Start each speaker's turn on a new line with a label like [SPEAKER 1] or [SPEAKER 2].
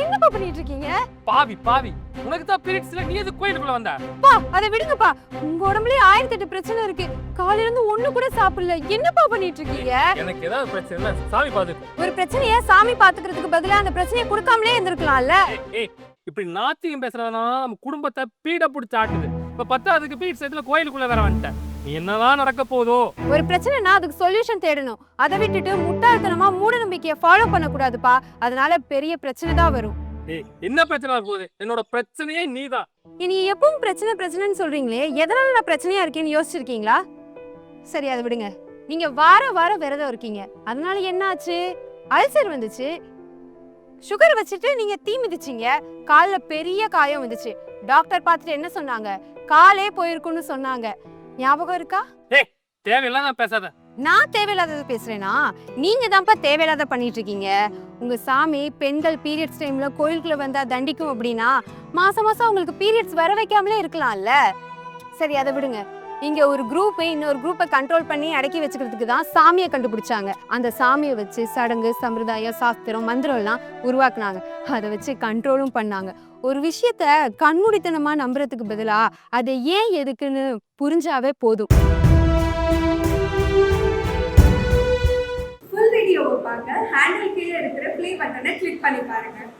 [SPEAKER 1] என்னப்பா பண்ணிட்டு இருக்கீங்க?
[SPEAKER 2] பாவி பாவி, உனக்கு தான் பீரியட்ஸ்ல நீ எது கோயிலுக்குள்ள வந்த?
[SPEAKER 1] பா அதை விடுங்கப்பா. உங்க உடம்புலயே 1008 பிரச்சனை இருக்கு. காலையில இருந்து ஒண்ணு கூட சாப்பிடல. என்னப்பா பண்ணிட்டு இருக்கீங்க?
[SPEAKER 2] எனக்கு ஏதாவது பிரச்சனை சாமி பாத்துக்கு.
[SPEAKER 1] ஒரு பிரச்சனைய சாமி பாத்துக்கிறதுக்கு பதிலா அந்த பிரச்சனையை கொடுக்காமலே இருந்திருக்கலாம்ல.
[SPEAKER 2] ஏய், இப்படி நாத்தியம் பேசுறதுனா நம்ம குடும்பத்தை பீட புடிச்சு ஆட்டுது. இப்ப பத்தாவதுக்கு பீரியட்ஸ் இடத்துல கோயிலுக்குள்ள வேற வந்துட்ட. நீ என்னதான் நடக்க போதோ?
[SPEAKER 1] ஒரு பிரச்சனைனா அதுக்கு சொல்யூஷன் தேடணும். அதை விட்டுட்டு முட்டாள்தனமா மூட நம்பிக்கையை ஃபாலோ பண்ணக்கூடாதுப்பா. அதனால பெரிய பிரச்சனை தான் வரும்.
[SPEAKER 2] ஏய், என்ன பிரச்சனை போகுது? என்னோட பிரச்சனையே நீதான்.
[SPEAKER 1] நீ எப்பவும் பிரச்சனைன்னு சொல்றீங்களே, எதனால நான் பிரச்சனையா இருக்கேன்னு யோசிச்சிருக்கீங்களா? சரி, அதை விடுங்க. நீங்க வார விரதம் இருக்கீங்க, அதனால என்ன ஆச்சு? அல்சர் வந்துச்சு. சுகர் வச்சுட்டு நீங்க தீ மிதிச்சீங்க, கால்ல பெரிய காயம் வந்துச்சு. டாக்டர் பார்த்துட்டு என்ன சொன்னாங்க? காலே போயிருக்குன்னு சொன்னாங்க. ஞாபகம் இருக்கா?
[SPEAKER 2] ஏய், தேவையில்லாம பேசாத.
[SPEAKER 1] நான் தேவையில்லாதது பேசுறேனா? நீங்க தான்ப்பா தேவையில்லாத பண்ணிட்டு இருக்கீங்க. உங்க சாமி பெண்கள் பீரியட்ஸ் டைம்ல கோயிலுக்குள்ள வந்தா தண்டிக்கும் அப்படின்னா மாசம் உங்களுக்கு பீரியட்ஸ் வர வைக்காமலே இருக்கலாம்ல. சரி, அதை விடுங்க. இங்க ஒரு குரூப் இன்னொரு குரூப்பை கண்ட்ரோல் பண்ணி அடக்கி வச்சுக்கிறதுக்கு தான் சாமியை கண்டுபிடிச்சாங்க. அந்த சாமியை வச்சு சடங்கு, சம்பிரதாயம், சாஸ்திரம், மந்திரம் எல்லாம் உருவாக்குனாங்க. அதை வச்சு கண்ட்ரோலும் பண்ணாங்க. ஒரு விஷயத்த கண்மூடித்தனமா நம்புறதுக்கு பதிலா அதை ஏன் எதுக்குன்னு புரிஞ்சாவே போதும்.
[SPEAKER 3] ஃபுல் வீடியோவை பார்க்க ஹேண்டில் கீழே இருக்கிற ப்ளே பட்டனை கிளிக் பண்ணி பாருங்க.